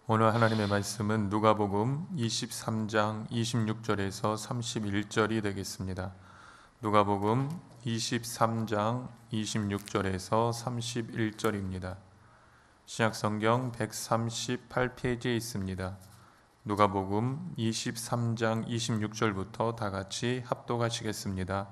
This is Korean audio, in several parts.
오늘 하나님의 말씀은 누가복음 23장 26절에서 31절이 되겠습니다. 누가복음 23장 26절에서 31절입니다. 신약성경 138페이지에 있습니다. 누가복음 23장 26절부터 다 같이 합독하시겠습니다.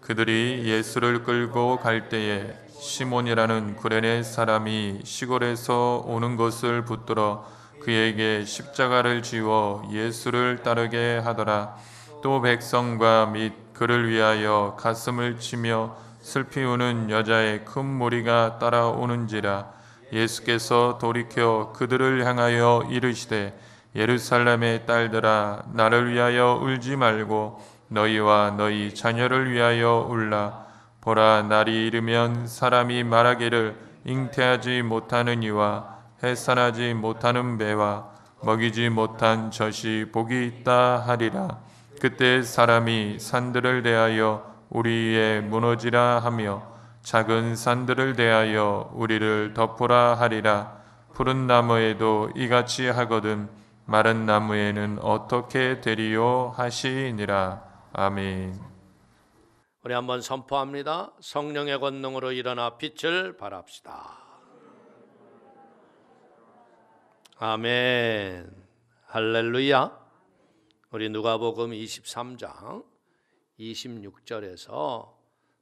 그들이 예수를 끌고 갈 때에 시몬이라는 구레네 사람이 시골에서 오는 것을 붙들어 그에게 십자가를 지워 예수를 따르게 하더라. 또 백성과 및 그를 위하여 가슴을 치며 슬피 우는 여자의 큰 무리가 따라오는지라. 예수께서 돌이켜 그들을 향하여 이르시되 예루살렘의 딸들아, 나를 위하여 울지 말고 너희와 너희 자녀를 위하여 울라. 보라, 날이 이르면 사람이 말하기를 잉태하지 못하는 이와 해산하지 못하는 배와 먹이지 못한 젖이 복이 있다 하리라. 그때 사람이 산들을 대하여 우리 위에 무너지라 하며 작은 산들을 대하여 우리를 덮으라 하리라. 푸른 나무에도 이같이 하거든 마른 나무에는 어떻게 되리요 하시니라. 아멘. 우리 한번 선포합니다. 성령의 권능으로 일어나 빛을 발합시다. 아멘. 할렐루야. 우리 누가복음 23장 26절에서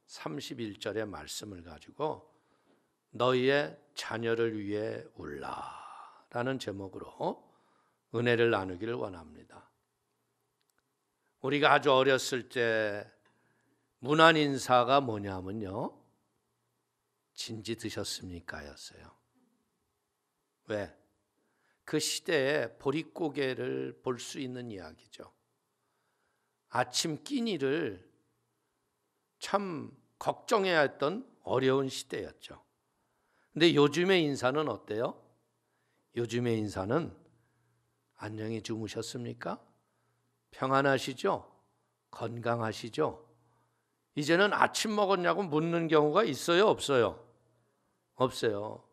31절의 말씀을 가지고 너희의 자녀를 위해 울라 라는 제목으로 은혜를 나누기를 원합니다. 우리가 아주 어렸을 때 문안 인사가 뭐냐면요, 진지 드셨습니까? 였어요. 왜? 그 시대에 보릿고개를 볼 수 있는 이야기죠. 아침 끼니를 참 걱정해야 했던 어려운 시대였죠. 근데 요즘의 인사는 어때요? 요즘의 인사는 안녕히 주무셨습니까? 평안하시죠? 건강하시죠? 이제는 아침 먹었냐고 묻는 경우가 있어요? 없어요? 없어요.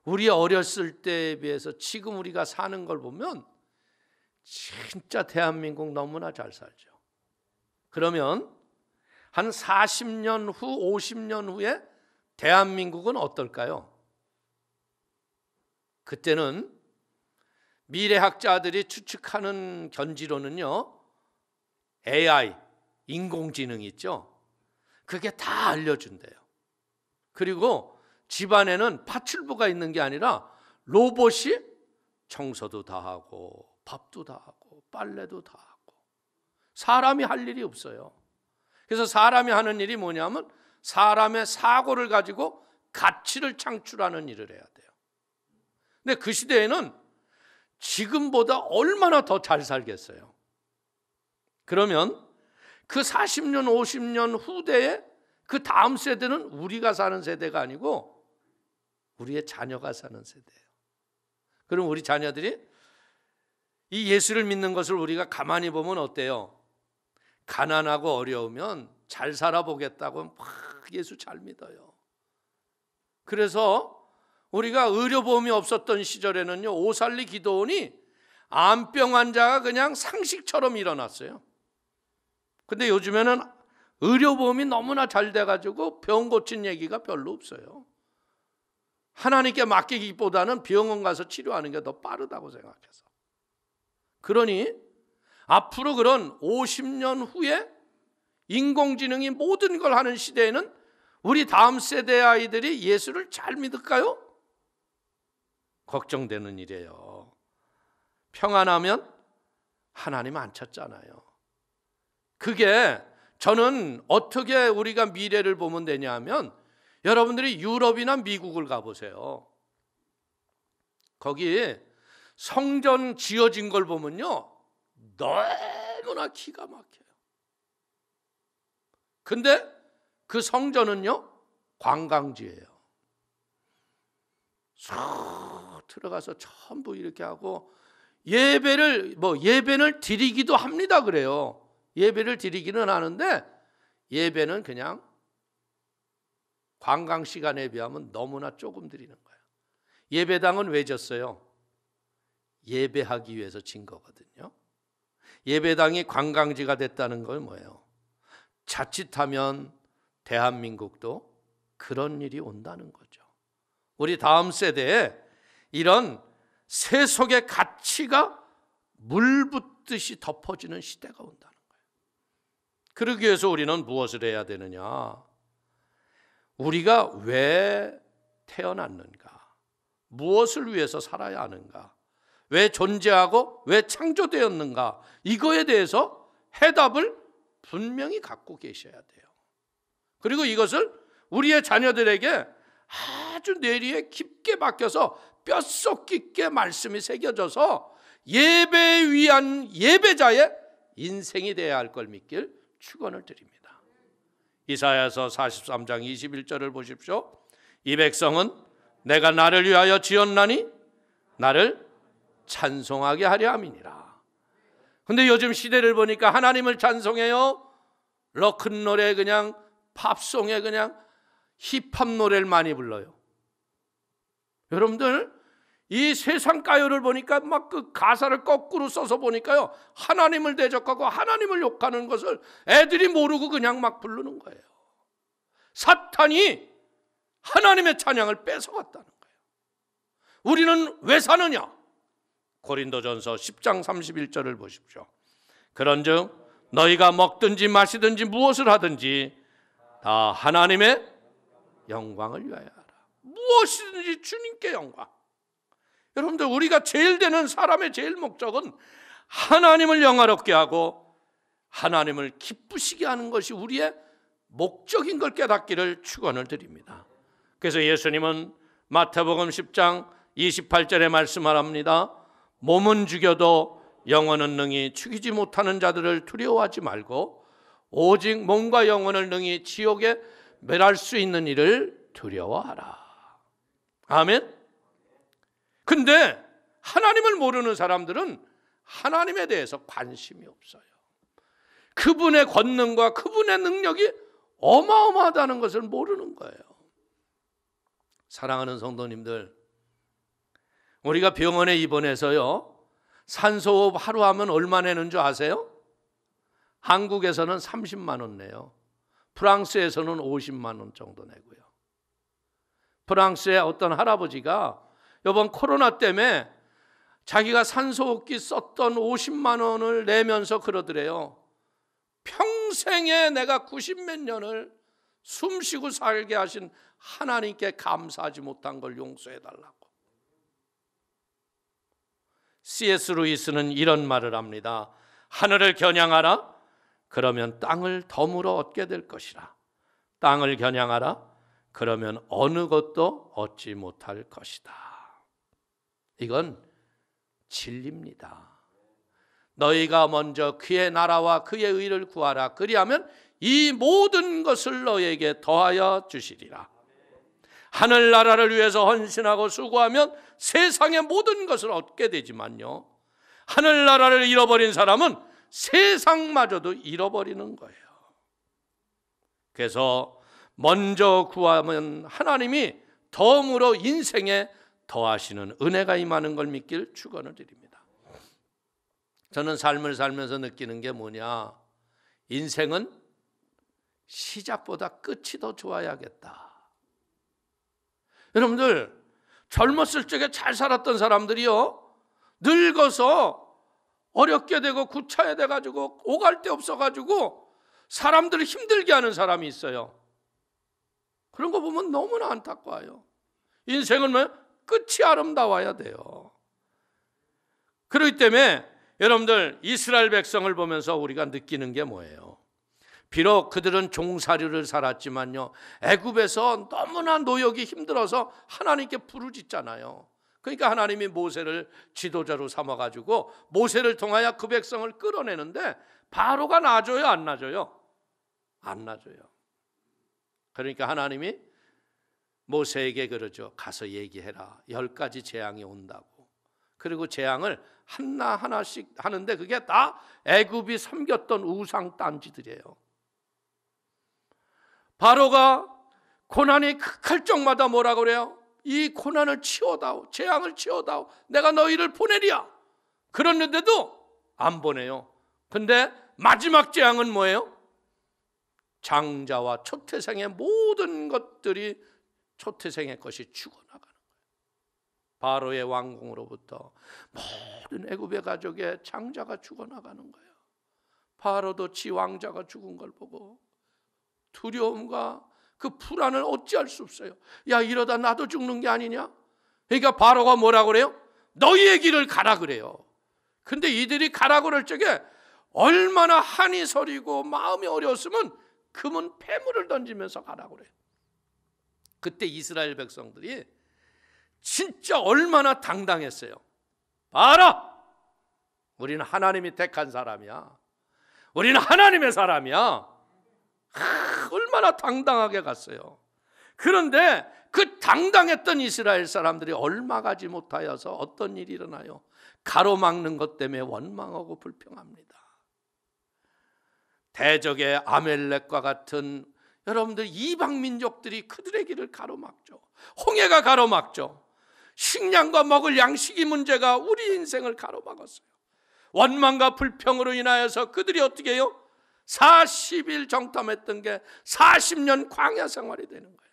우리 어렸을 때에 비해서 지금 우리가 사는 걸 보면 진짜 대한민국 너무나 잘 살죠. 그러면 한 40년 후, 50년 후에 대한민국은 어떨까요? 그때는 미래학자들이 추측하는 견지로는요, AI, 인공지능 있죠? 그게 다 알려준대요. 그리고 집안에는 파출부가 있는 게 아니라 로봇이 청소도 다 하고 밥도 다 하고 빨래도 다 하고 사람이 할 일이 없어요. 그래서 사람이 하는 일이 뭐냐면 사람의 사고를 가지고 가치를 창출하는 일을 해야 돼요. 근데 그 시대에는 지금보다 얼마나 더 잘 살겠어요. 그러면 그 40년, 50년 후대에 그 다음 세대는 우리가 사는 세대가 아니고 우리의 자녀가 사는 세대예요. 그럼 우리 자녀들이 이 예수를 믿는 것을 우리가 가만히 보면 어때요? 가난하고 어려우면 잘 살아보겠다고 막 예수 잘 믿어요. 그래서 우리가 의료보험이 없었던 시절에는요, 오살리 기도원이 암병 환자가 그냥 상식처럼 일어났어요. 근데 요즘에는 의료보험이 너무나 잘 돼가지고 병 고친 얘기가 별로 없어요. 하나님께 맡기기보다는 병원 가서 치료하는 게 더 빠르다고 생각해서. 그러니 앞으로 그런 50년 후에 인공지능이 모든 걸 하는 시대에는 우리 다음 세대 아이들이 예수를 잘 믿을까요? 걱정되는 일이에요. 평안하면 하나님 안 찾잖아요. 그게 저는 어떻게 우리가 미래를 보면 되냐면, 여러분들이 유럽이나 미국을 가보세요. 거기 성전 지어진 걸 보면요, 너무나 기가 막혀요. 근데 그 성전은요, 관광지예요. 쑥 들어가서 전부 이렇게 하고 예배를 드리기도 합니다. 그래요. 예배를 드리기는 하는데 예배는 그냥 관광 시간에 비하면 너무나 조금 드리는 거예요. 예배당은 왜 졌어요? 예배하기 위해서 진 거거든요. 예배당이 관광지가 됐다는 건 뭐예요? 자칫하면 대한민국도 그런 일이 온다는 거죠. 우리 다음 세대에 이런 세속의 가치가 물 붓듯이 덮어지는 시대가 온다는 거예요. 그러기 위해서 우리는 무엇을 해야 되느냐? 우리가 왜 태어났는가? 무엇을 위해서 살아야 하는가? 왜 존재하고 왜 창조되었는가? 이거에 대해서 해답을 분명히 갖고 계셔야 돼요. 그리고 이것을 우리의 자녀들에게 아주 뇌리에 깊게 박혀서 뼛속 깊게 말씀이 새겨져서 예배에 위한 예배자의 인생이 되어야 할 걸 믿길 축원을 드립니다. 이사야서 43장 21절을 보십시오. 이 백성은 내가 나를 위하여 지었나니 나를 찬송하게 하려 함이니라. 근데 요즘 시대를 보니까 하나님을 찬송해요. 락큰롤에 그냥 팝송에 그냥 힙합 노래를 많이 불러요. 여러분들 이 세상 가요를 보니까 막 그 가사를 거꾸로 써서 보니까요, 하나님을 대적하고 하나님을 욕하는 것을 애들이 모르고 그냥 막 부르는 거예요. 사탄이 하나님의 찬양을 뺏어갔다는 거예요. 우리는 왜 사느냐? 고린도전서 10장 31절을 보십시오. 그런즉 너희가 먹든지 마시든지 무엇을 하든지 다 하나님의 영광을 위하여 하라. 무엇이든지 주님께 영광. 여러분들 우리가 제일 되는 사람의 제일 목적은 하나님을 영화롭게 하고 하나님을 기쁘시게 하는 것이 우리의 목적인 걸 깨닫기를 축원을 드립니다. 그래서 예수님은 마태복음 10장 28절에 말씀하랍니다. 몸은 죽여도 영혼은 능히 죽이지 못하는 자들을 두려워하지 말고 오직 몸과 영혼을 능히 지옥에 멸할 수 있는 일을 두려워하라. 아멘. 근데 하나님을 모르는 사람들은 하나님에 대해서 관심이 없어요. 그분의 권능과 그분의 능력이 어마어마하다는 것을 모르는 거예요. 사랑하는 성도님들, 우리가 병원에 입원해서요, 산소호흡 하루 하면 얼마 내는 줄 아세요? 한국에서는 30만 원 내요. 프랑스에서는 50만 원 정도 내고요. 프랑스의 어떤 할아버지가 이번 코로나 때문에 자기가 산소호흡기 썼던 50만 원을 내면서 그러더래요. 평생에 내가 90몇 년을 숨쉬고 살게 하신 하나님께 감사하지 못한 걸 용서해달라고. C.S. 루이스는 이런 말을 합니다. 하늘을 겨냥하라. 그러면 땅을 덤으로 얻게 될 것이라. 땅을 겨냥하라. 그러면 어느 것도 얻지 못할 것이다. 이건 진리입니다. 너희가 먼저 그의 나라와 그의 의를 구하라. 그리하면 이 모든 것을 너희에게 더하여 주시리라. 하늘나라를 위해서 헌신하고 수고하면 세상의 모든 것을 얻게 되지만요, 하늘나라를 잃어버린 사람은 세상마저도 잃어버리는 거예요. 그래서 먼저 구하면 하나님이 덤으로 인생에 더하시는 은혜가 임하는 걸 믿길 축원을 드립니다. 저는 삶을 살면서 느끼는 게 뭐냐? 인생은 시작보다 끝이 더 좋아야겠다. 여러분들 젊었을 적에 잘 살았던 사람들이요, 늙어서 어렵게 되고 구차해 돼가지고 오갈 데 없어가지고 사람들을 힘들게 하는 사람이 있어요. 그런 거 보면 너무나 안타까워요. 인생은 뭐 끝이 아름다워야 돼요. 그렇기 때문에 여러분들 이스라엘 백성을 보면서 우리가 느끼는 게 뭐예요? 비록 그들은 종살이를 살았지만요, 애굽에서 너무나 노역이 힘들어서 하나님께 부르짖잖아요. 그러니까 하나님이 모세를 지도자로 삼아가지고 모세를 통하여 그 백성을 끌어내는데 바로가 놔줘요, 안 놔줘요? 안 놔줘요. 그러니까 하나님이 모세에게 그러죠. 가서 얘기해라. 10가지 재앙이 온다고. 그리고 재앙을 하나하나씩 하는데 그게 다 애굽이 섬겼던 우상 딴지들이에요. 바로가 고난이 극할 적마다 뭐라고 그래요? 이 고난을 치워다오, 재앙을 치워다오, 내가 너희를 보내리야. 그랬는데도 안 보내요. 근데 마지막 재앙은 뭐예요? 장자와 초태생의 모든 것들이 초태생의 것이 죽어나가는 거예요. 바로의 왕궁으로부터 모든 애굽의 가족의 장자가 죽어나가는 거예요. 바로도 지 왕자가 죽은 걸 보고 두려움과 그 불안을 어찌할 수 없어요. 야, 이러다 나도 죽는 게 아니냐? 그러니까 바로가 뭐라고 그래요? 너희의 길을 가라 그래요. 근데 이들이 가라 그럴 적에 얼마나 한이 서리고 마음이 어려웠으면 금은 폐물을 던지면서 가라 그래요. 그때 이스라엘 백성들이 진짜 얼마나 당당했어요. 봐라, 우리는 하나님이 택한 사람이야. 우리는 하나님의 사람이야. 얼마나 당당하게 갔어요. 그런데 그 당당했던 이스라엘 사람들이 얼마 가지 못하여서 어떤 일이 일어나요? 가로막는 것 때문에 원망하고 불평합니다. 대적의 아멜렉과 같은 여러분들 이방 민족들이 그들의 길을 가로막죠. 홍해가 가로막죠. 식량과 먹을 양식이 문제가 우리 인생을 가로막았어요. 원망과 불평으로 인하여서 그들이 어떻게 해요? 40일 정탐했던 게 40년 광야 생활이 되는 거예요.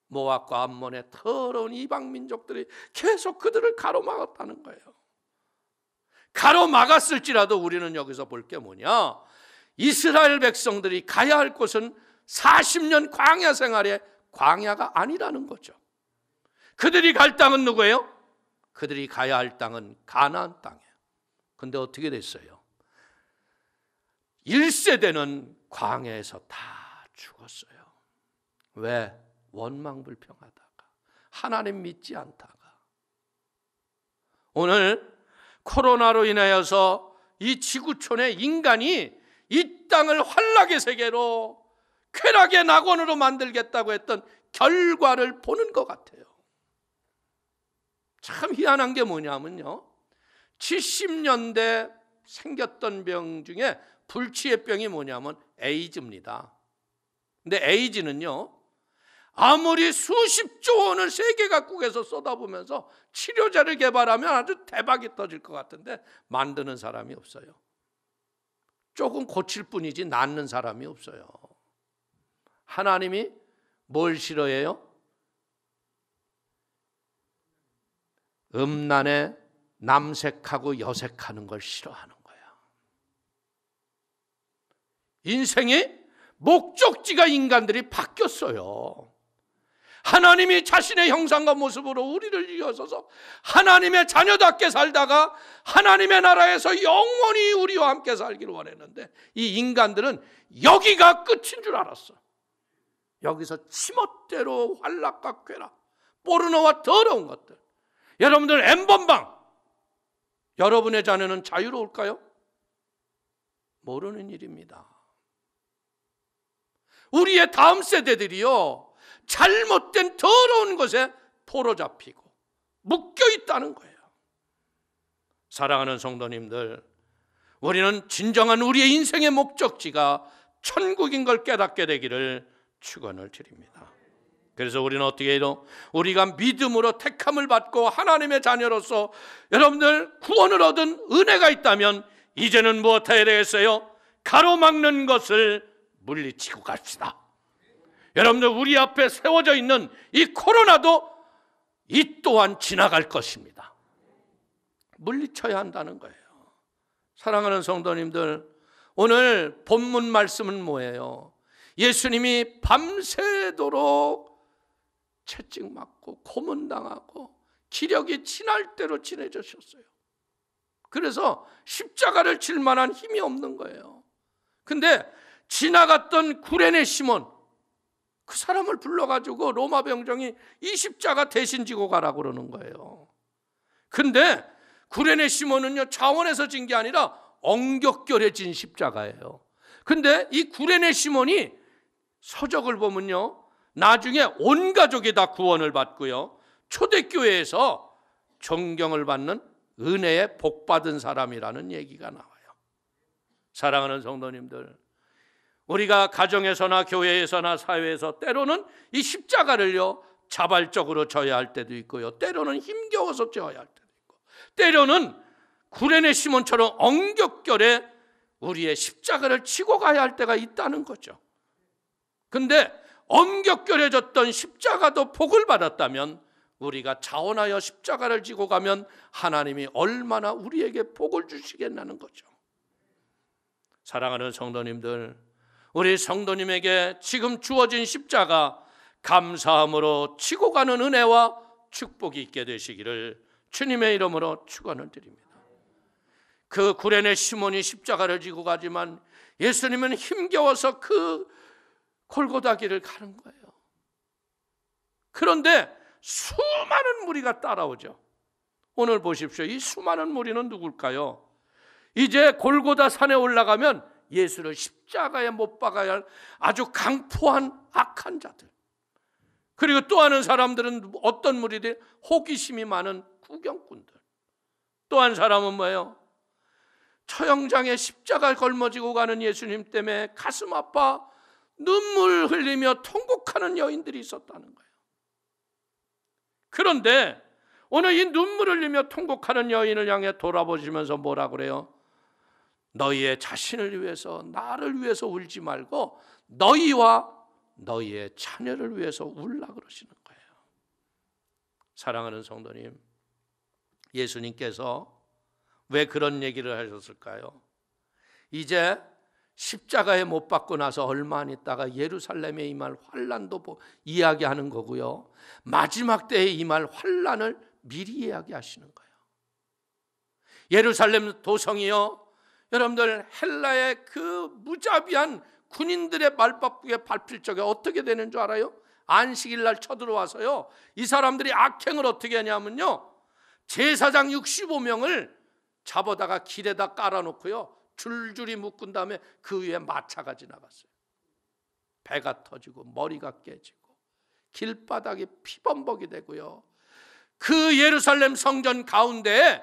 모압과 암몬의 더러운 이방 민족들이 계속 그들을 가로막았다는 거예요. 가로막았을지라도 우리는 여기서 볼 게 뭐냐? 이스라엘 백성들이 가야 할 곳은 40년 광야 생활의 광야가 아니라는 거죠. 그들이 갈 땅은 누구예요? 그들이 가야 할 땅은 가나안 땅이에요. 근데 어떻게 됐어요? 1세대는 광야에서 다 죽었어요. 왜? 원망불평하다가, 하나님 믿지 않다가. 오늘 코로나로 인하여서 이 지구촌의 인간이 이 땅을 환락의 세계로, 쾌락의 낙원으로 만들겠다고 했던 결과를 보는 것 같아요. 참 희한한 게 뭐냐면요, 70년대 생겼던 병 중에 불치의 병이 뭐냐면 에이즈입니다. 근데 에이즈는요, 아무리 수십조 원을 세계 각국에서 쏟아부면서 치료제를 개발하면 아주 대박이 터질 것 같은데 만드는 사람이 없어요. 조금 고칠 뿐이지 낫는 사람이 없어요. 하나님이 뭘 싫어해요? 음란에 남색하고 여색하는 걸 싫어하는 거야. 인생의 목적지가 인간들이 바뀌었어요. 하나님이 자신의 형상과 모습으로 우리를 이어서서 하나님의 자녀답게 살다가 하나님의 나라에서 영원히 우리와 함께 살기를 원했는데 이 인간들은 여기가 끝인 줄 알았어. 여기서 지멋대로 환락과 쾌락, 포르노와 더러운 것들. 여러분들 N번방, 여러분의 자녀는 자유로울까요? 모르는 일입니다. 우리의 다음 세대들이요, 잘못된 더러운 것에 포로잡히고 묶여 있다는 거예요. 사랑하는 성도님들, 우리는 진정한 우리의 인생의 목적지가 천국인 걸 깨닫게 되기를 축원을 드립니다. 그래서 우리는 어떻게 해요? 우리가 믿음으로 택함을 받고 하나님의 자녀로서 여러분들 구원을 얻은 은혜가 있다면 이제는 무엇 해야 되겠어요? 가로막는 것을 물리치고 갑시다. 여러분들, 우리 앞에 세워져 있는 이 코로나도 이 또한 지나갈 것입니다. 물리쳐야 한다는 거예요. 사랑하는 성도님들, 오늘 본문 말씀은 뭐예요? 예수님이 밤새도록 채찍 맞고 고문당하고 기력이 지날 대로 지내주셨어요. 그래서 십자가를 질 만한 힘이 없는 거예요. 근데 지나갔던 구레네 시몬, 그 사람을 불러가지고 로마 병정이 이 십자가 대신 지고 가라고 그러는 거예요. 근데 구레네 시몬은요, 자원에서 진 게 아니라 엉격결에 진 십자가예요. 근데 이 구레네 시몬이 서적을 보면요, 나중에 온 가족이 다 구원을 받고요, 초대교회에서 존경을 받는 은혜에 복받은 사람이라는 얘기가 나와요. 사랑하는 성도님들, 우리가 가정에서나 교회에서나 사회에서 때로는 이 십자가를요 자발적으로 져야 할 때도 있고요. 때로는 힘겨워서 져야 할 때도 있고, 때로는 구레네 시몬처럼 엉겹결에 우리의 십자가를 지고 가야 할 때가 있다는 거죠. 근데 엉겹결에 졌던 십자가도 복을 받았다면, 우리가 자원하여 십자가를 지고 가면 하나님이 얼마나 우리에게 복을 주시겠다는 거죠. 사랑하는 성도님들, 우리 성도님에게 지금 주어진 십자가 감사함으로 지고 가는 은혜와 축복이 있게 되시기를 주님의 이름으로 축원을 드립니다. 그 구레네 시몬이 십자가를 지고 가지만 예수님은 힘겨워서 그 골고다 길을 가는 거예요. 그런데 수많은 무리가 따라오죠. 오늘 보십시오. 이 수많은 무리는 누굴까요? 이제 골고다 산에 올라가면 예수를 십자가에 못 박아야 할 아주 강포한 악한 자들, 그리고 또 하는 사람들은 어떤 무리들? 호기심이 많은 구경꾼들. 또 한 사람은 뭐예요? 처형장에 십자가를 걸머지고 가는 예수님 때문에 가슴 아파 눈물 흘리며 통곡하는 여인들이 있었다는 거예요. 그런데 오늘 이 눈물 흘리며 통곡하는 여인을 향해 돌아보시면서 뭐라 그래요? 너희의 자신을 위해서, 나를 위해서 울지 말고 너희와 너희의 자녀를 위해서 울라 그러시는 거예요. 사랑하는 성도님, 예수님께서 왜 그런 얘기를 하셨을까요? 이제 십자가에 못 박고 나서 얼마 안 있다가 예루살렘에 임할 환난도 이야기하는 거고요, 마지막 때에 임할 환난을 미리 이야기하시는 거예요. 예루살렘 도성이요, 여러분들 헬라의 그 무자비한 군인들의 말바꾸에 밟힐 적에 어떻게 되는 줄 알아요? 안식일 날 쳐들어와서요, 이 사람들이 악행을 어떻게 하냐면요, 제사장 65명을 잡아다가 길에다 깔아놓고요, 줄줄이 묶은 다음에 그 위에 마차가 지나갔어요. 배가 터지고 머리가 깨지고 길바닥이 피범벅이 되고요, 그 예루살렘 성전 가운데에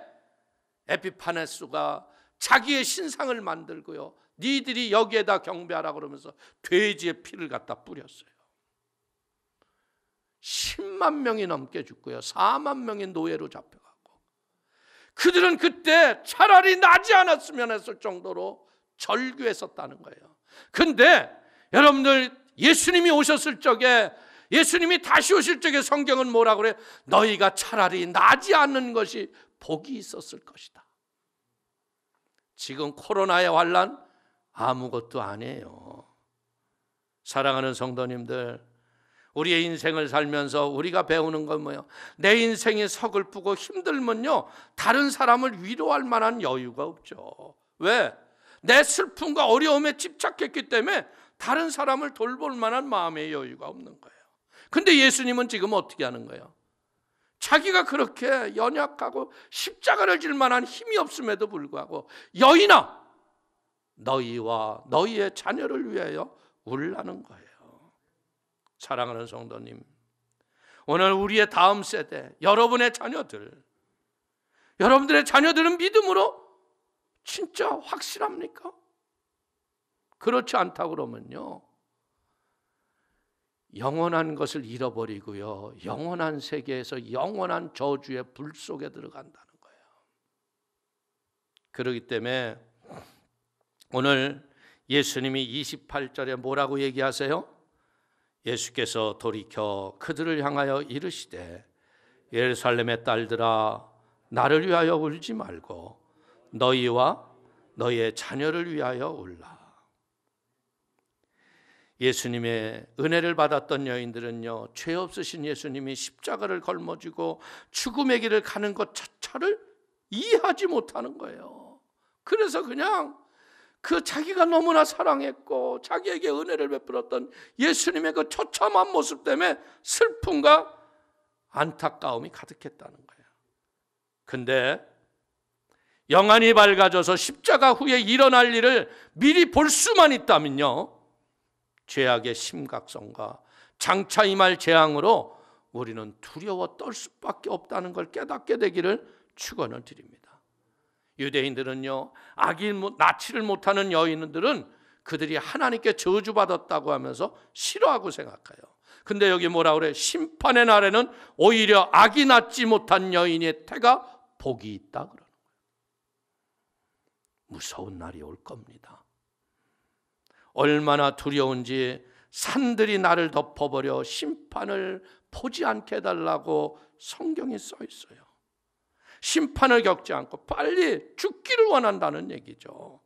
에피파네스가 자기의 신상을 만들고요, 니들이 여기에다 경배하라 그러면서 돼지의 피를 갖다 뿌렸어요. 10만 명이 넘게 죽고요, 4만 명이 노예로 잡혀가고, 그들은 그때 차라리 나지 않았으면 했을 정도로 절규했었다는 거예요. 근데 여러분들, 예수님이 오셨을 적에, 예수님이 다시 오실 적에 성경은 뭐라 그래? 너희가 차라리 나지 않는 것이 복이 있었을 것이다. 지금 코로나의 환난 아무것도 아니에요. 사랑하는 성도님들, 우리의 인생을 살면서 우리가 배우는 건 뭐예요? 내 인생이 서글프고 힘들면요, 다른 사람을 위로할 만한 여유가 없죠. 왜? 내 슬픔과 어려움에 집착했기 때문에 다른 사람을 돌볼 만한 마음의 여유가 없는 거예요. 근데 예수님은 지금 어떻게 하는 거예요? 자기가 그렇게 연약하고 십자가를 질 만한 힘이 없음에도 불구하고, 여인아, 너희와 너희의 자녀를 위하여 울라는 거예요. 사랑하는 성도님, 오늘 우리의 다음 세대, 여러분의 자녀들, 여러분들의 자녀들은 믿음으로 진짜 확실합니까? 그렇지 않다고 그러면요, 영원한 것을 잃어버리고요, 영원한 세계에서 영원한 저주의 불 속에 들어간다는 거예요. 그렇기 때문에 오늘 예수님이 28절에 뭐라고 얘기하세요? 예수께서 돌이켜 그들을 향하여 이르시되, 예루살렘의 딸들아, 나를 위하여 울지 말고 너희와 너희의 자녀를 위하여 울라. 예수님의 은혜를 받았던 여인들은요, 죄 없으신 예수님이 십자가를 걸머지고 죽음의 길을 가는 것 자체를 이해하지 못하는 거예요. 그래서 그냥 그 자기가 너무나 사랑했고 자기에게 은혜를 베풀었던 예수님의 그 처참한 모습 때문에 슬픔과 안타까움이 가득했다는 거예요. 근데 영안이 밝아져서 십자가 후에 일어날 일을 미리 볼 수만 있다면요, 죄악의 심각성과 장차 임할 재앙으로 우리는 두려워 떨 수밖에 없다는 걸 깨닫게 되기를 축원을 드립니다. 유대인들은요, 악이 낳지를 못하는 여인들은 그들이 하나님께 저주받았다고 하면서 싫어하고 생각해요. 근데 여기 뭐라 그래? 심판의 날에는 오히려 악이 낳지 못한 여인의 태가 복이 있다 그러는 거예요. 무서운 날이 올 겁니다. 얼마나 두려운지 산들이 나를 덮어버려 심판을 보지 않게 해달라고 성경에 써 있어요. 심판을 겪지 않고 빨리 죽기를 원한다는 얘기죠.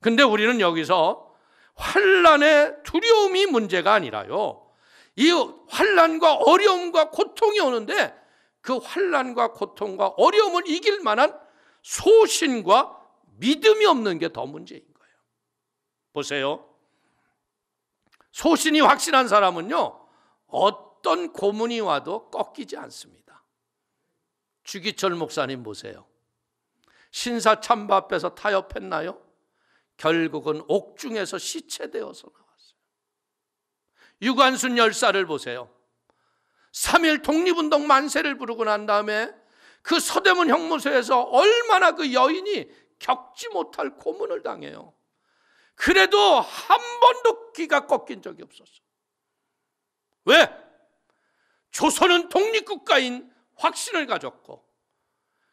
근데 우리는 여기서 환난의 두려움이 문제가 아니라요, 이 환난과 어려움과 고통이 오는데 그 환난과 고통과 어려움을 이길 만한 소신과 믿음이 없는 게 더 문제인 거예요. 보세요. 소신이 확실한 사람은요, 어떤 고문이 와도 꺾이지 않습니다. 주기철 목사님 보세요. 신사 참바 앞에서 타협했나요? 결국은 옥중에서 시체되어서 나왔어요. 유관순 열사를 보세요. 3.1 독립운동 만세를 부르고 난 다음에 그 서대문 형무소에서 얼마나 그 여인이 겪지 못할 고문을 당해요. 그래도 한 번도 귀가 꺾인 적이 없었어요. 왜? 조선은 독립국가인 확신을 가졌고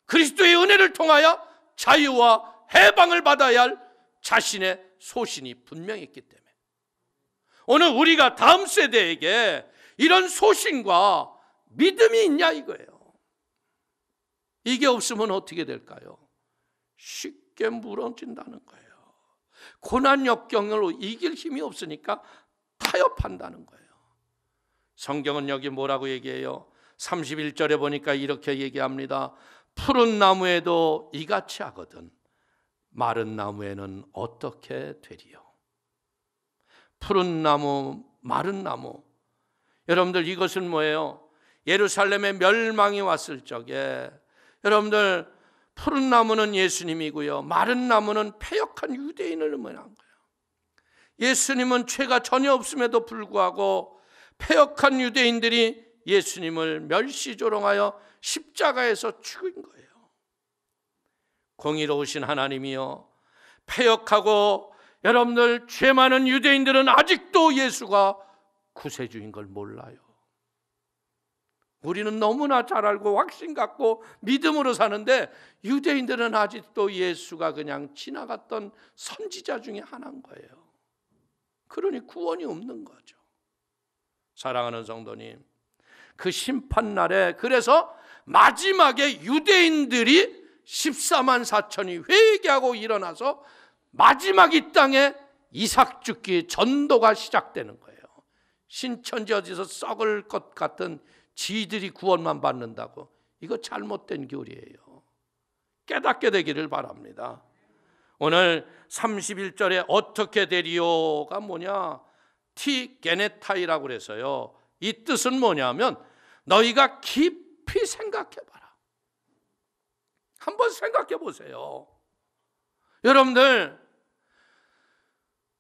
그리스도의 은혜를 통하여 자유와 해방을 받아야 할 자신의 소신이 분명했기 때문에. 오늘 우리가 다음 세대에게 이런 소신과 믿음이 있냐 이거예요. 이게 없으면 어떻게 될까요? 쉽게 무너진다는 거예요. 고난 역경을 이길 힘이 없으니까 타협한다는 거예요. 성경은 여기 뭐라고 얘기해요? 31절에 보니까 이렇게 얘기합니다. 푸른 나무에도 이같이 하거든 마른 나무에는 어떻게 되리요? 푸른 나무, 마른 나무. 여러분들 이것은 뭐예요? 예루살렘에 멸망이 왔을 적에 여러분들 푸른 나무는 예수님이고요, 마른 나무는 패역한 유대인을 의미한 거예요. 예수님은 죄가 전혀 없음에도 불구하고 패역한 유대인들이 예수님을 멸시조롱하여 십자가에서 죽인 거예요. 공의로우신 하나님이요, 패역하고 여러분들 죄 많은 유대인들은 아직도 예수가 구세주인 걸 몰라요. 우리는 너무나 잘 알고 확신 갖고 믿음으로 사는데 유대인들은 아직도 예수가 그냥 지나갔던 선지자 중에 하나인 거예요. 그러니 구원이 없는 거죠. 사랑하는 성도님, 그 심판날에 그래서 마지막에 유대인들이 14만 4천이 회개하고 일어나서 마지막 이 땅에 이삭 죽기 전도가 시작되는 거예요. 신천지 어디서 썩을 것 같은 지들이 구원만 받는다고, 이거 잘못된 교리예요. 깨닫게 되기를 바랍니다. 오늘 31절에 어떻게 되리요가 뭐냐? 티 게네타이라고 그래서요, 이 뜻은 뭐냐면 너희가 깊이 생각해봐라. 한번 생각해 보세요. 여러분들,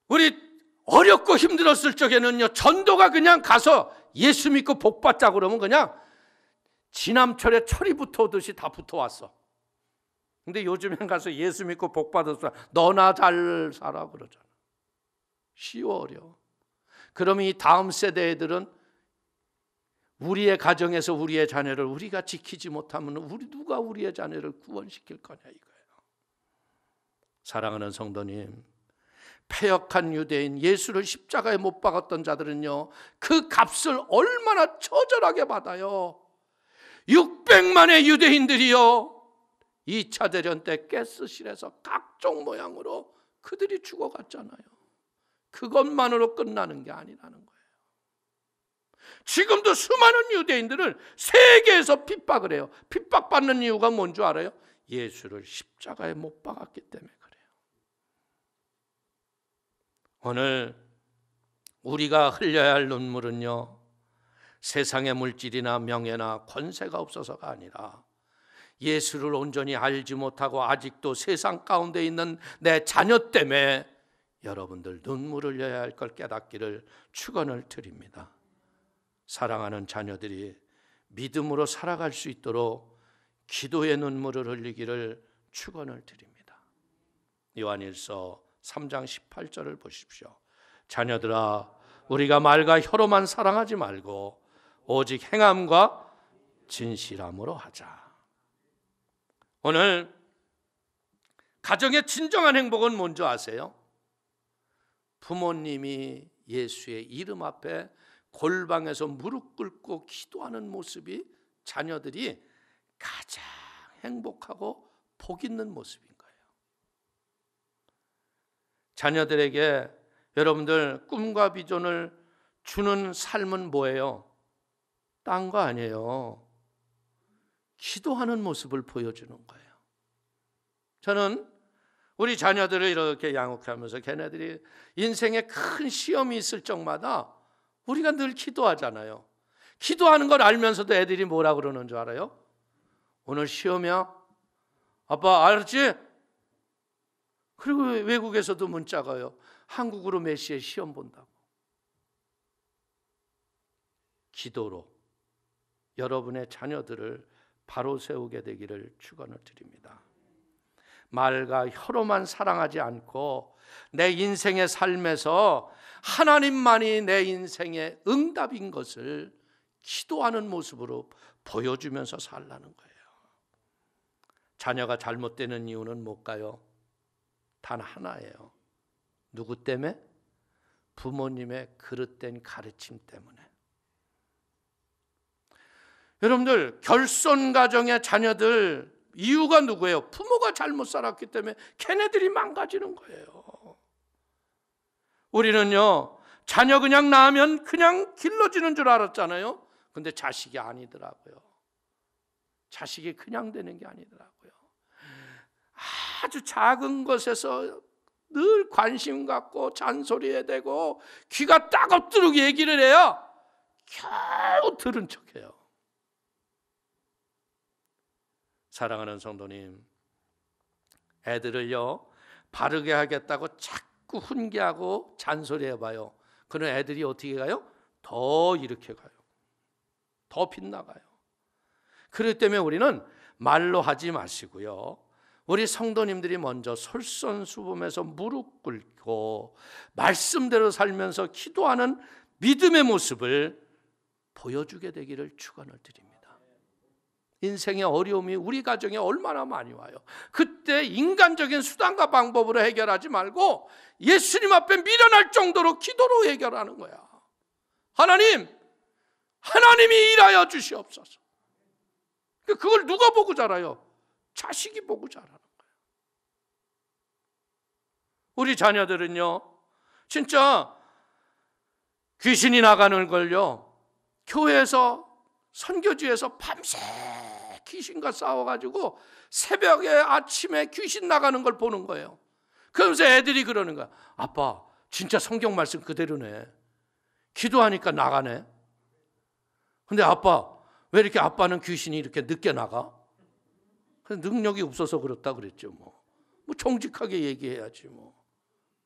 우리 어렵고 힘들었을 적에는요, 전도가 그냥 가서 예수 믿고 복 받자 그러면 그냥 지남철에 철이 붙어오듯이 다 붙어왔어. 근데 요즘엔 가서 예수 믿고 복 받았어, 너나 잘 살아 그러잖아. 쉬워 어려. 그러면 이 다음 세대 애들은 우리의 가정에서 우리의 자녀를 우리가 지키지 못하면 우리 누가 우리의 자녀를 구원시킬 거냐 이거예요. 사랑하는 성도님, 패역한 유대인, 예수를 십자가에 못 박았던 자들은요, 그 값을 얼마나 처절하게 받아요. 600만의 유대인들이요, 2차 대전 때 가스실에서 각종 모양으로 그들이 죽어갔잖아요. 그것만으로 끝나는 게 아니라는 거예요. 지금도 수많은 유대인들을 세계에서 핍박을 해요. 핍박받는 이유가 뭔 줄 알아요? 예수를 십자가에 못 박았기 때문에 그래요. 오늘 우리가 흘려야 할 눈물은요, 세상의 물질이나 명예나 권세가 없어서가 아니라 예수를 온전히 알지 못하고 아직도 세상 가운데 있는 내 자녀 때문에 여러분들 눈물을 흘려야 할 걸 깨닫기를 축원을 드립니다. 사랑하는 자녀들이 믿음으로 살아갈 수 있도록 기도의 눈물을 흘리기를 축원을 드립니다. 요한일서 3장 18절을 보십시오. 자녀들아, 우리가 말과 혀로만 사랑하지 말고 오직 행함과 진실함으로 하자. 오늘 가정의 진정한 행복은 뭔지 아세요? 부모님이 예수의 이름 앞에 골방에서 무릎 꿇고 기도하는 모습이 자녀들이 가장 행복하고 복 있는 모습인 거예요. 자녀들에게 여러분들 꿈과 비전을 주는 삶은 뭐예요? 딴 거 아니에요. 기도하는 모습을 보여주는 거예요. 저는 우리 자녀들을 이렇게 양육하면서 걔네들이 인생에 큰 시험이 있을 적마다 우리가 늘 기도하잖아요. 기도하는 걸 알면서도 애들이 뭐라 그러는 줄 알아요? 오늘 시험이야? 아빠 알았지? 그리고 외국에서도 문자가 와요. 한국으로 몇 시에 시험 본다고. 기도로 여러분의 자녀들을 바로 세우게 되기를 축원을 드립니다. 말과 혀로만 사랑하지 않고 내 인생의 삶에서 하나님만이 내 인생의 응답인 것을 기도하는 모습으로 보여주면서 살라는 거예요. 자녀가 잘못되는 이유는 뭘까요? 단 하나예요. 누구 때문에? 부모님의 그릇된 가르침 때문에. 여러분들 결손 가정의 자녀들 이유가 누구예요? 부모가 잘못 살았기 때문에 걔네들이 망가지는 거예요. 우리는요 자녀 그냥 낳으면 그냥 길러지는 줄 알았잖아요. 근데 자식이 아니더라고요. 자식이 그냥 되는 게 아니더라고요. 아주 작은 것에서 늘 관심 갖고 잔소리해 대고 귀가 따갑도록 얘기를 해야 겨우 들은 척해요. 사랑하는 성도님, 애들을요 바르게 하겠다고 자꾸 훈계하고 잔소리해봐요. 그런 애들이 어떻게 가요? 더 이렇게 가요. 더 빗나가요. 그렇기 때문에 우리는 말로 하지 마시고요, 우리 성도님들이 먼저 솔선수범해서 무릎 꿇고 말씀대로 살면서 기도하는 믿음의 모습을 보여주게 되기를 축원을 드립니다. 인생의 어려움이 우리 가정에 얼마나 많이 와요. 그때 인간적인 수단과 방법으로 해결하지 말고 예수님 앞에 미련할 정도로 기도로 해결하는 거야. 하나님이 일하여 주시옵소서. 그걸 누가 보고 자라요? 자식이 보고 자라는 거예요. 우리 자녀들은요 진짜 귀신이 나가는 걸요 교회에서 선교지에서 밤새 귀신과 싸워가지고 새벽에 아침에 귀신 나가는 걸 보는 거예요. 그러면서 애들이 그러는 거야. 아빠 진짜 성경 말씀 그대로네. 기도하니까 나가네. 근데 아빠 왜 이렇게 아빠는 귀신이 이렇게 늦게 나가? 능력이 없어서 그렇다 그랬죠. 뭐 정직하게 얘기해야지 뭐.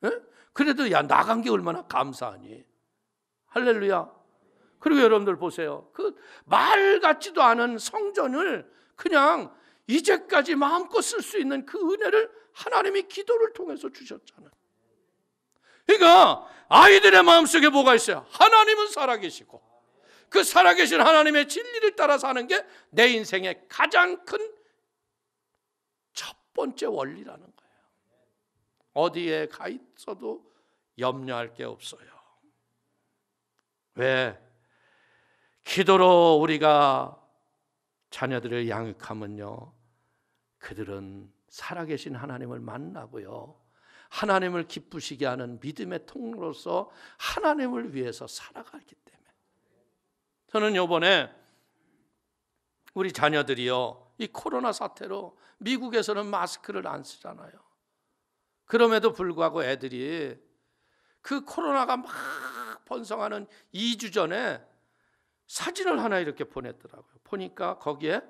에? 그래도 야 나간 게 얼마나 감사하니. 할렐루야. 그리고 여러분들 보세요. 그 말 같지도 않은 성전을 그냥 이제까지 마음껏 쓸 수 있는 그 은혜를 하나님이 기도를 통해서 주셨잖아요. 그러니까 아이들의 마음속에 뭐가 있어요? 하나님은 살아계시고 그 살아계신 하나님의 진리를 따라 사는 게 내 인생의 가장 큰 첫 번째 원리라는 거예요. 어디에 가 있어도 염려할 게 없어요. 왜? 기도로 우리가 자녀들을 양육하면요 그들은 살아계신 하나님을 만나고요 하나님을 기쁘시게 하는 믿음의 통로로서 하나님을 위해서 살아가기 때문에. 저는 이번에 우리 자녀들이요 이 코로나 사태로 미국에서는 마스크를 안 쓰잖아요. 그럼에도 불구하고 애들이 그 코로나가 막 번성하는 2주 전에 사진을 하나 이렇게 보냈더라고요. 보니까 거기에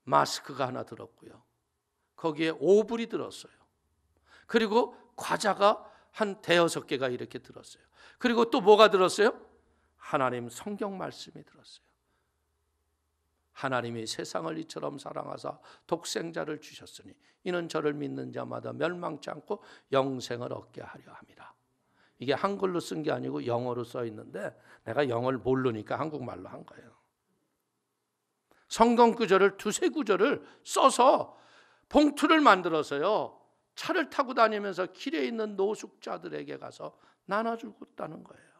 마스크가 하나 들었고요. 거기에 오불이 들었어요. 그리고 과자가 한 5-6개가 이렇게 들었어요. 그리고 또 뭐가 들었어요? 하나님 성경 말씀이 들었어요. 하나님이 세상을 이처럼 사랑하사 독생자를 주셨으니 이는 저를 믿는 자마다 멸망치 않고 영생을 얻게 하려 함이라. 이게 한글로 쓴 게 아니고 영어로 써 있는데 내가 영어를 모르니까 한국말로 한 거예요. 성경 구절을 두세 구절을 써서 봉투를 만들어서요, 차를 타고 다니면서 길에 있는 노숙자들에게 가서 나눠주고 있다는 거예요.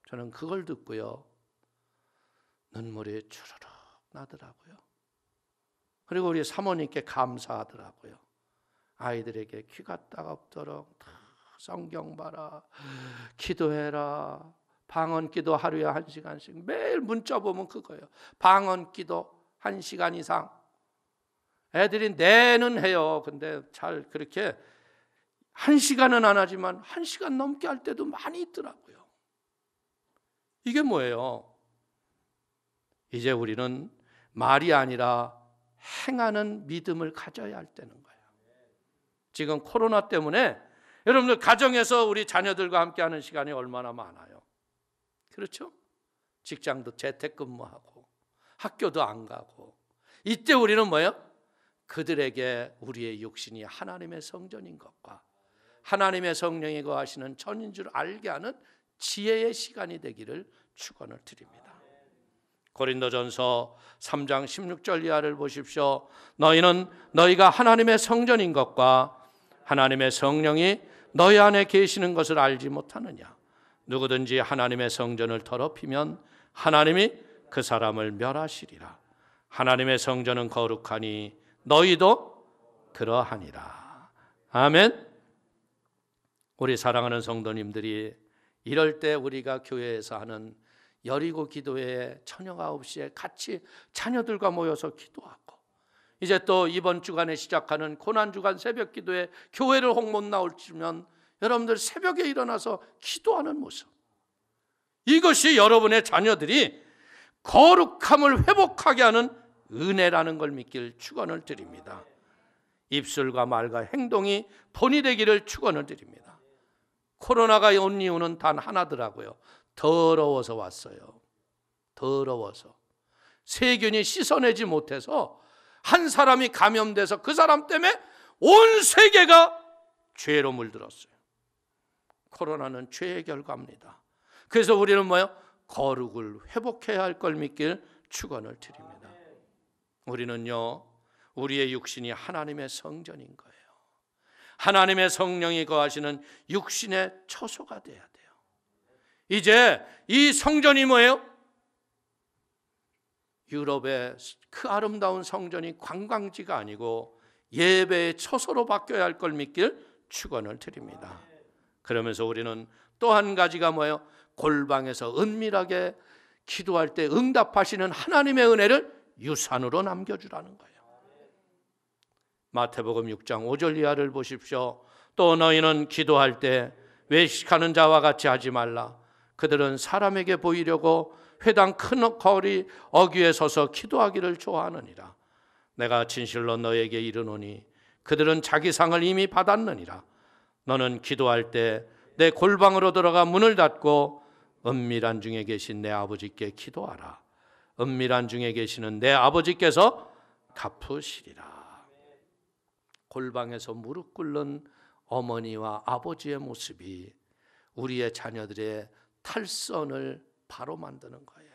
저는 그걸 듣고요, 눈물이 주르륵 나더라고요. 그리고 우리 사모님께 감사하더라고요. 아이들에게 귀가 따갑도록 성경 봐라, 기도해라, 방언기도 하루에 1시간씩, 매일 문자 보면 그거예요. 방언기도 1시간 이상. 애들이 내는 해요. 근데 잘 그렇게 1시간은 안 하지만 1시간 넘게 할 때도 많이 있더라고요. 이게 뭐예요? 이제 우리는 말이 아니라 행하는 믿음을 가져야 할 때는 거예요. 지금 코로나 때문에 여러분들 가정에서 우리 자녀들과 함께하는 시간이 얼마나 많아요. 그렇죠? 직장도 재택근무하고 학교도 안 가고, 이때 우리는 뭐예요? 그들에게 우리의 육신이 하나님의 성전인 것과 하나님의 성령이 거하시는 전인 줄 알게 하는 지혜의 시간이 되기를 축원을 드립니다. 고린도전서 3장 16절 이하를 보십시오. 너희는 너희가 하나님의 성전인 것과 하나님의 성령이 너희 안에 계시는 것을 알지 못하느냐. 누구든지 하나님의 성전을 더럽히면 하나님이 그 사람을 멸하시리라. 하나님의 성전은 거룩하니 너희도 그러하니라. 아멘. 우리 사랑하는 성도님들이 이럴 때 우리가 교회에서 하는 여리고 기도회에 저녁 9시에 같이 자녀들과 모여서 기도하고, 이제 또 이번 주간에 시작하는 고난주간 새벽 기도에 교회를 혹 못 나올지면 여러분들 새벽에 일어나서 기도하는 모습, 이것이 여러분의 자녀들이 거룩함을 회복하게 하는 은혜라는 걸 믿길 축원을 드립니다. 입술과 말과 행동이 본이 되기를 축원을 드립니다. 코로나가 온 이유는 단 하나더라고요. 더러워서 왔어요. 더러워서. 세균이 씻어내지 못해서 한 사람이 감염돼서 그 사람 때문에 온 세계가 죄로 물들었어요. 코로나는 죄의 결과입니다. 그래서 우리는 뭐예요? 거룩을 회복해야 할 걸 믿길 축원을 드립니다. 우리는요, 우리의 육신이 하나님의 성전인 거예요. 하나님의 성령이 거하시는 육신의 처소가 돼야 돼요. 이제 이 성전이 뭐예요? 유럽의 그 아름다운 성전이 관광지가 아니고 예배의 처소로 바뀌어야 할 걸 믿길 축원을 드립니다. 그러면서 우리는 또 한 가지가 뭐예요? 골방에서 은밀하게 기도할 때 응답하시는 하나님의 은혜를 유산으로 남겨주라는 거예요. 마태복음 6장 5절 이하를 보십시오. 또 너희는 기도할 때 외식하는 자와 같이 하지 말라. 그들은 사람에게 보이려고 회당 큰 거리 어귀에 서서 기도하기를 좋아하느니라. 내가 진실로 너에게 이르노니 그들은 자기 상을 이미 받았느니라. 너는 기도할 때 내 골방으로 들어가 문을 닫고 은밀한 중에 계신 내 아버지께 기도하라. 은밀한 중에 계시는 내 아버지께서 갚으시리라. 골방에서 무릎 꿇는 어머니와 아버지의 모습이 우리의 자녀들의 탈선을 바로 만드는 거예요.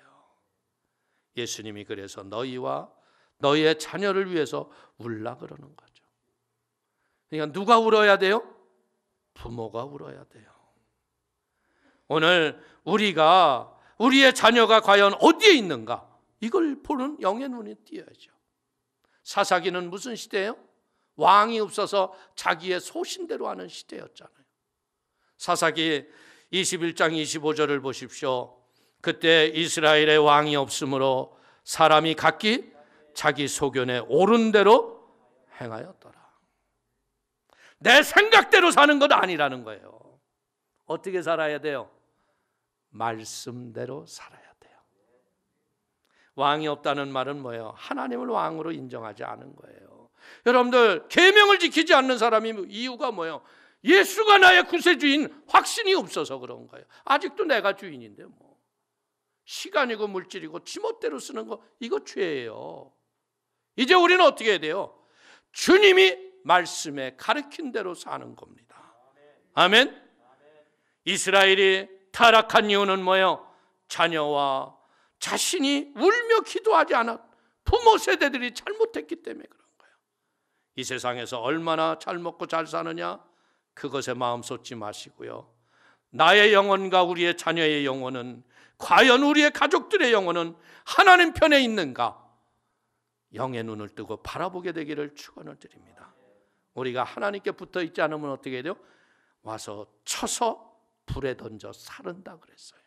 예수님이 그래서 너희와 너희의 자녀를 위해서 울라 그러는 거죠. 그러니까 누가 울어야 돼요? 부모가 울어야 돼요. 오늘 우리가 우리의 자녀가 과연 어디에 있는가, 이걸 보는 영의 눈이 띄어야죠. 사사기는 무슨 시대예요? 왕이 없어서 자기의 소신대로 하는 시대였잖아요. 사사기 21장 25절을 보십시오. 그때 이스라엘의 왕이 없으므로 사람이 각기 자기 소견에 옳은 대로 행하였더라. 내 생각대로 사는 것 아니라는 거예요. 어떻게 살아야 돼요? 말씀대로 살아야 돼요. 왕이 없다는 말은 뭐예요? 하나님을 왕으로 인정하지 않은 거예요. 여러분들, 계명을 지키지 않는 사람이 이유가 뭐예요? 예수가 나의 구세주인 확신이 없어서 그런 거예요. 아직도 내가 주인인데 뭐. 시간이고 물질이고 지멋대로 쓰는 거, 이거 죄예요. 이제 우리는 어떻게 해야 돼요? 주님이 말씀에 가르친 대로 사는 겁니다. 아멘. 이스라엘이 타락한 이유는 뭐예요? 자녀와 자신이 울며 기도하지 않았, 부모 세대들이 잘못했기 때문에 그런 거예요. 이 세상에서 얼마나 잘 먹고 잘 사느냐, 그것에 마음 쏟지 마시고요. 나의 영혼과 우리의 자녀의 영혼은, 과연 우리의 가족들의 영혼은 하나님 편에 있는가? 영의 눈을 뜨고 바라보게 되기를 축원을 드립니다. 우리가 하나님께 붙어 있지 않으면 어떻게 돼요? 와서 쳐서 불에 던져 사른다 그랬어요.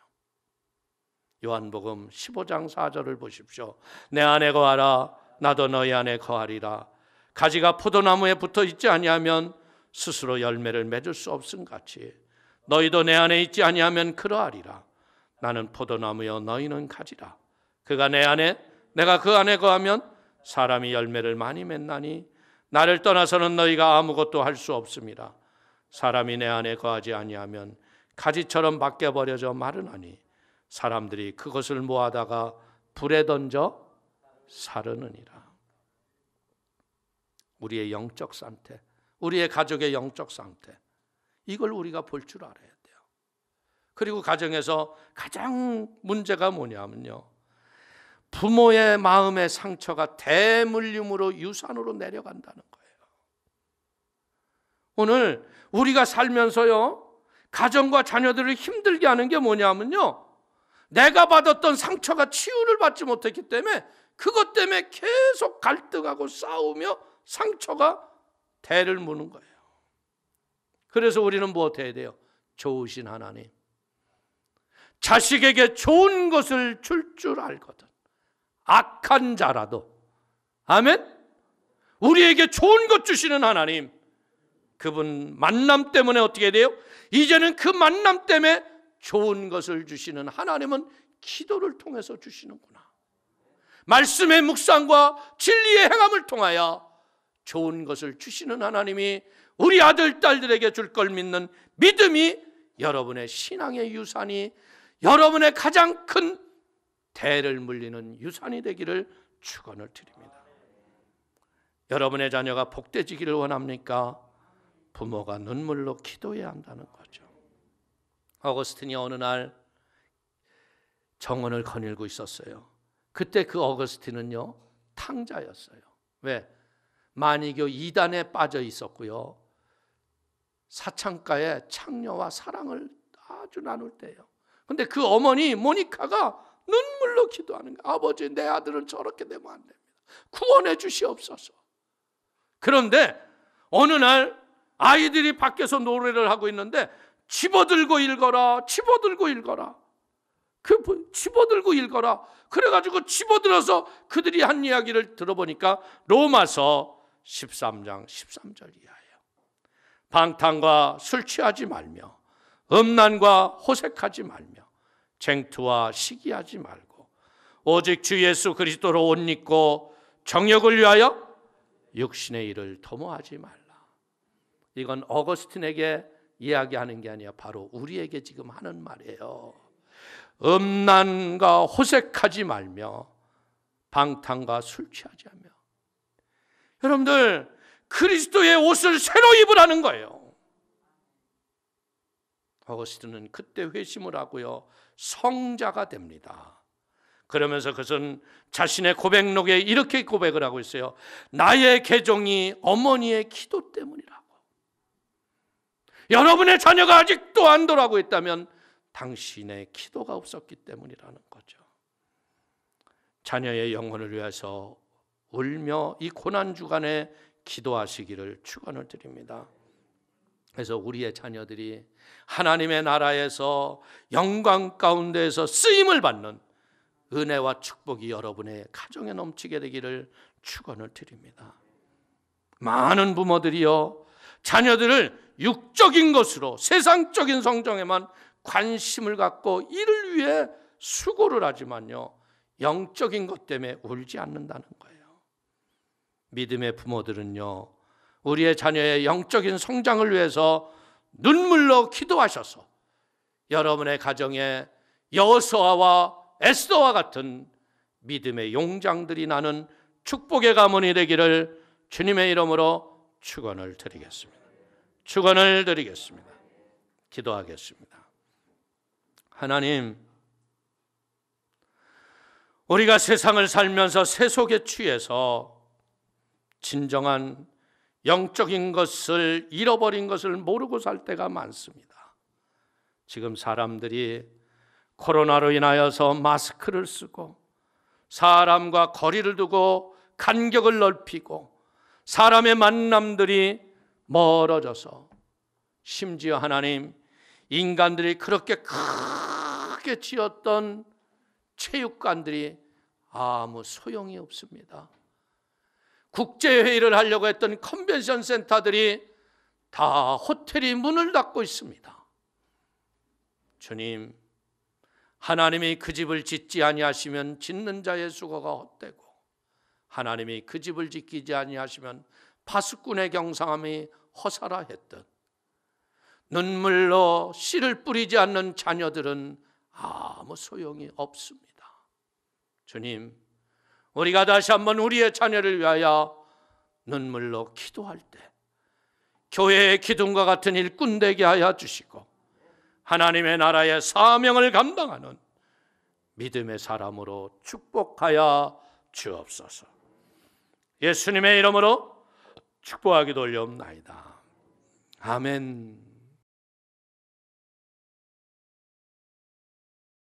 요한복음 15장 4절을 보십시오. 내 안에 거하라, 나도 너희 안에 거하리라. 가지가 포도나무에 붙어 있지 아니하면 스스로 열매를 맺을 수 없음 같이 너희도 내 안에 있지 아니하면 그러하리라. 나는 포도나무여 너희는 가지라. 그가 내 안에, 내가 그 안에 거하면 사람이 열매를 많이 맺나니 나를 떠나서는 너희가 아무것도 할 수 없음이라. 사람이 내 안에 거하지 아니하면 가지처럼 밖에 버려져 마르나니 사람들이 그것을 모아다가 불에 던져 사르느니라. 우리의 영적 상태, 우리의 가족의 영적 상태, 이걸 우리가 볼 줄 알아야 돼요. 그리고 가정에서 가장 문제가 뭐냐면요, 부모의 마음의 상처가 대물림으로 유산으로 내려간다는 거예요. 오늘 우리가 살면서요, 가정과 자녀들을 힘들게 하는 게 뭐냐면요, 내가 받았던 상처가 치유를 받지 못했기 때문에 그것 때문에 계속 갈등하고 싸우며 상처가 대를 무는 거예요. 그래서 우리는 무엇해야 돼요? 좋으신 하나님, 자식에게 좋은 것을 줄 줄 알거든. 악한 자라도, 아멘? 우리에게 좋은 것 주시는 하나님, 그분 만남 때문에 어떻게 돼요? 이제는 그 만남 때문에 좋은 것을 주시는 하나님은 기도를 통해서 주시는구나. 말씀의 묵상과 진리의 행함을 통하여 좋은 것을 주시는 하나님이 우리 아들, 딸들에게 줄 걸 믿는 믿음이 여러분의 신앙의 유산이, 여러분의 가장 큰 대를 물리는 유산이 되기를 축원을 드립니다. 여러분의 자녀가 복되지기를 원합니까? 부모가 눈물로 기도해야 한다는 거죠. 어거스틴이 어느 날 정원을 거닐고 있었어요. 그때 그 어거스틴은요, 탕자였어요. 왜? 만이교 2단에 빠져 있었고요, 사창가에 창녀와 사랑을 아주 나눌 때예요. 근데 그 어머니 모니카가 눈물로 기도하는 거예요. 아버지, 내 아들은 저렇게 되면 안 됩니다. 구원해 주시옵소서. 그런데 어느 날 아이들이 밖에서 노래를 하고 있는데 집어들고 읽어라, 집어들고 읽어라, 집어들고 읽어라. 그래가지고 집어들어서 그들이 한 이야기를 들어보니까 로마서 13장 13절 이하예요. 방탕과 술 취하지 말며 음란과 호색하지 말며 쟁투와 시기하지 말고 오직 주 예수 그리스도로 옷 입고 정욕을 위하여 육신의 일을 도모하지 말라. 이건 어거스틴에게 이야기하는 게 아니라 바로 우리에게 지금 하는 말이에요. 음란과 호색하지 말며 방탕과 술 취하지 않으며. 여러분들, 그리스도의 옷을 새로 입으라는 거예요. 어거스틴은 그때 회심을 하고요, 성자가 됩니다. 그러면서 그것은 자신의 고백록에 이렇게 고백을 하고 있어요. 나의 개종이 어머니의 기도 때문이라고. 여러분의 자녀가 아직도 안 돌아오고 있다면 당신의 기도가 없었기 때문이라는 거죠. 자녀의 영혼을 위해서 울며 이 고난 주간에 기도하시기를 축원을 드립니다. 그래서 우리의 자녀들이 하나님의 나라에서 영광 가운데에서 쓰임을 받는 은혜와 축복이 여러분의 가정에 넘치게 되기를 축원을 드립니다. 많은 부모들이요, 자녀들을 육적인 것으로, 세상적인 성정에만 관심을 갖고 이를 위해 수고를 하지만요, 영적인 것 때문에 울지 않는다는 거예요. 믿음의 부모들은요, 우리의 자녀의 영적인 성장을 위해서 눈물로 기도하셔서 여러분의 가정에 여호수아와 에스더와 같은 믿음의 용장들이 나는 축복의 가문이 되기를 주님의 이름으로 축원을 드리겠습니다. 축원을 드리겠습니다. 기도하겠습니다. 하나님, 우리가 세상을 살면서 세속에 취해서 진정한 영적인 것을 잃어버린 것을 모르고 살 때가 많습니다. 지금 사람들이 코로나로 인하여서 마스크를 쓰고 사람과 거리를 두고 간격을 넓히고 사람의 만남들이 멀어져서 심지어 하나님, 인간들이 그렇게 크게 지었던 체육관들이 아무 소용이 없습니다. 국제회의를 하려고 했던 컨벤션 센터들이 다 호텔이 문을 닫고 있습니다. 주님, 하나님이 그 집을 짓지 아니하시면 짓는 자의 수고가 헛되고 하나님이 그 집을 지키지 아니하시면 파수꾼의 경상함이 허사라 했듯 눈물로 씨를 뿌리지 않는 자녀들은 아무 소용이 없습니다. 주님, 우리가 다시 한번 우리의 자녀를 위하여 눈물로 기도할 때 교회의 기둥과 같은 일꾼 되게 하여 주시고 하나님의 나라의 사명을 감당하는 믿음의 사람으로 축복하여 주옵소서. 예수님의 이름으로 축복하기도 올려옵나이다. 아멘.